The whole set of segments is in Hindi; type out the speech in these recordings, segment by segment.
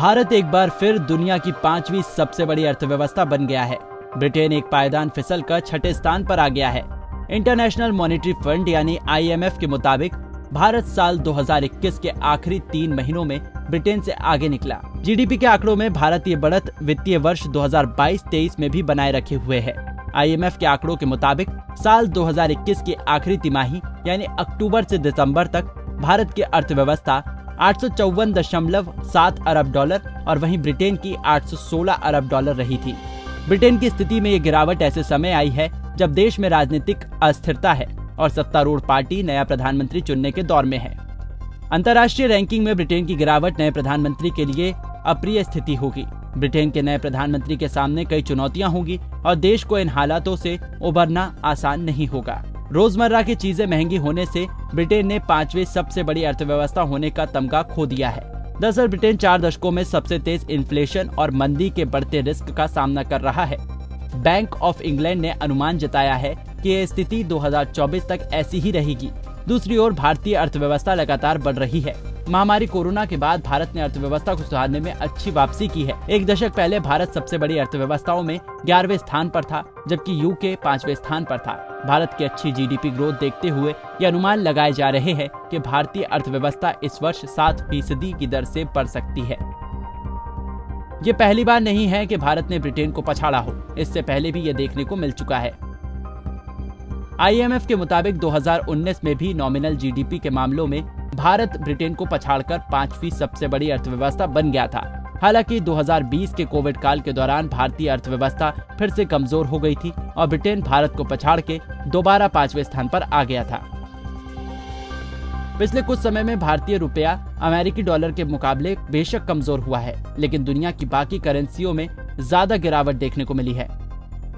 भारत एक बार फिर दुनिया की 5वीं सबसे बड़ी अर्थव्यवस्था बन गया है। ब्रिटेन एक पायदान फिसलकर छठे स्थान पर आ गया है। इंटरनेशनल मॉनेटरी फंड यानी IMF के मुताबिक भारत साल 2021 के आखिरी 3 महीनों में ब्रिटेन से आगे निकला। GDP के आंकड़ों में भारत ये बढ़त वित्तीय वर्ष 2022-23 में भी बनाए रखे हुए है। IMF के आंकड़ों के मुताबिक साल 2021 की आखिरी तिमाही यानी अक्टूबर से दिसंबर तक भारत की अर्थव्यवस्था 854.7 अरब डॉलर और वहीं ब्रिटेन की 816 अरब डॉलर रही थी। ब्रिटेन की स्थिति में ये गिरावट ऐसे समय आई है जब देश में राजनीतिक अस्थिरता है और सत्तारूढ़ पार्टी नया प्रधानमंत्री चुनने के दौर में है। अंतर्राष्ट्रीय रैंकिंग में ब्रिटेन की गिरावट नए प्रधानमंत्री के लिए अप्रिय स्थिति होगी। ब्रिटेन के नए प्रधानमंत्री के सामने कई चुनौतियां होगी और देश को इन हालातों से उबरना आसान नहीं होगा। रोजमर्रा की चीजें महंगी होने से ब्रिटेन ने 5वीं सबसे बड़ी अर्थव्यवस्था होने का तमगा खो दिया है। दरअसल ब्रिटेन 4 दशकों में सबसे तेज इन्फ्लेशन और मंदी के बढ़ते रिस्क का सामना कर रहा है। बैंक ऑफ इंग्लैंड ने अनुमान जताया है कि यह स्थिति 2024 तक ऐसी ही रहेगी। दूसरी ओर भारतीय अर्थव्यवस्था लगातार बढ़ रही है। महामारी कोरोना के बाद भारत ने अर्थव्यवस्था को सुधारने में अच्छी वापसी की है। एक दशक पहले भारत सबसे बड़ी अर्थव्यवस्थाओं में 11वें स्थान पर था, जबकि UK 5वें स्थान पर था। भारत की अच्छी GDP ग्रोथ देखते हुए ये अनुमान लगाए जा रहे हैं कि भारतीय अर्थव्यवस्था इस वर्ष 7% की दर से बढ़ सकती है। ये पहली बार नहीं है कि भारत ने ब्रिटेन को पछाड़ा हो। इससे पहले भी ये देखने को मिल चुका है। IMF के मुताबिक 2019 में भी नॉमिनल GDP के मामलों में भारत ब्रिटेन को पछाड़कर 5वीं सबसे बड़ी अर्थव्यवस्था बन गया था। हालांकि 2020 के कोविड काल के दौरान भारतीय अर्थव्यवस्था फिर से कमजोर हो गई थी और ब्रिटेन भारत को पछाड़ के दोबारा 5वें स्थान पर आ गया था। पिछले कुछ समय में भारतीय रुपया अमेरिकी डॉलर के मुकाबले बेशक कमजोर हुआ है, लेकिन दुनिया की बाकी करेंसियों में ज्यादा गिरावट देखने को मिली है।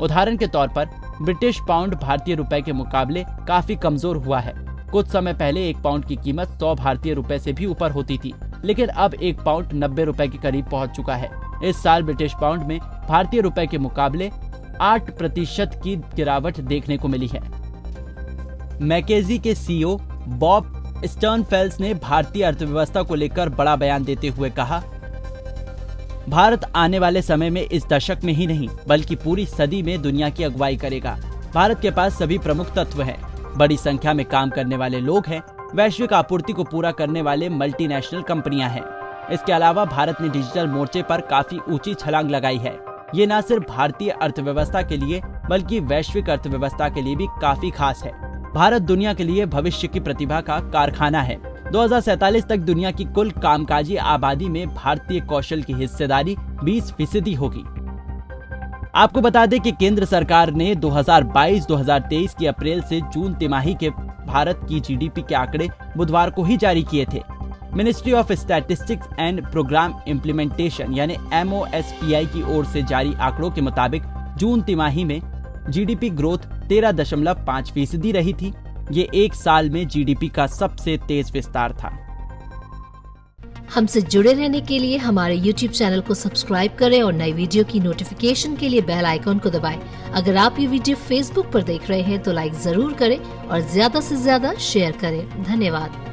उदाहरण के तौर पर ब्रिटिश पाउंड भारतीय रुपए के मुकाबले काफी कमजोर हुआ है। कुछ समय पहले 1 पाउंड की कीमत 100 भारतीय रुपए से भी ऊपर होती थी, लेकिन अब 1 पाउंड 90 रुपए के करीब पहुंच चुका है। इस साल ब्रिटिश पाउंड में भारतीय रुपए के मुकाबले 8% की गिरावट देखने को मिली है। मैकेजी के CEO बॉब स्टर्नफेल्स ने भारतीय अर्थव्यवस्था को लेकर बड़ा बयान देते हुए कहा, भारत आने वाले समय में इस दशक में ही नहीं बल्कि पूरी सदी में दुनिया की अगुवाई करेगा। भारत के पास सभी प्रमुख तत्व हैं, बड़ी संख्या में काम करने वाले लोग हैं, वैश्विक आपूर्ति को पूरा करने वाले मल्टीनेशनल कंपनियां हैं। इसके अलावा भारत ने डिजिटल मोर्चे पर काफी ऊंची छलांग लगाई है। ये न सिर्फ भारतीय अर्थव्यवस्था के लिए बल्कि वैश्विक अर्थव्यवस्था के लिए भी काफी खास है। भारत दुनिया के लिए भविष्य की प्रतिभा का कारखाना है। 2047 तक दुनिया की कुल कामकाजी आबादी में भारतीय कौशल की हिस्सेदारी 20% होगी। आपको बता दें कि केंद्र सरकार ने 2022-2023 की अप्रैल से जून तिमाही के भारत की GDP के आंकड़े बुधवार को ही जारी किए थे। Ministry of statistics and programme implementation यानी MOSPI की ओर से जारी आंकड़ों के मुताबिक जून तिमाही में GDP ग्रोथ 13.5% रही थी। ये एक साल में GDP का सबसे तेज विस्तार था। हमसे जुड़े रहने के लिए हमारे YouTube चैनल को सब्सक्राइब करें और नई वीडियो की नोटिफिकेशन के लिए बेल आइकॉन को दबाएं। अगर आप ये वीडियो Facebook पर देख रहे हैं तो लाइक जरूर करें और ज्यादा से ज्यादा शेयर करें। धन्यवाद।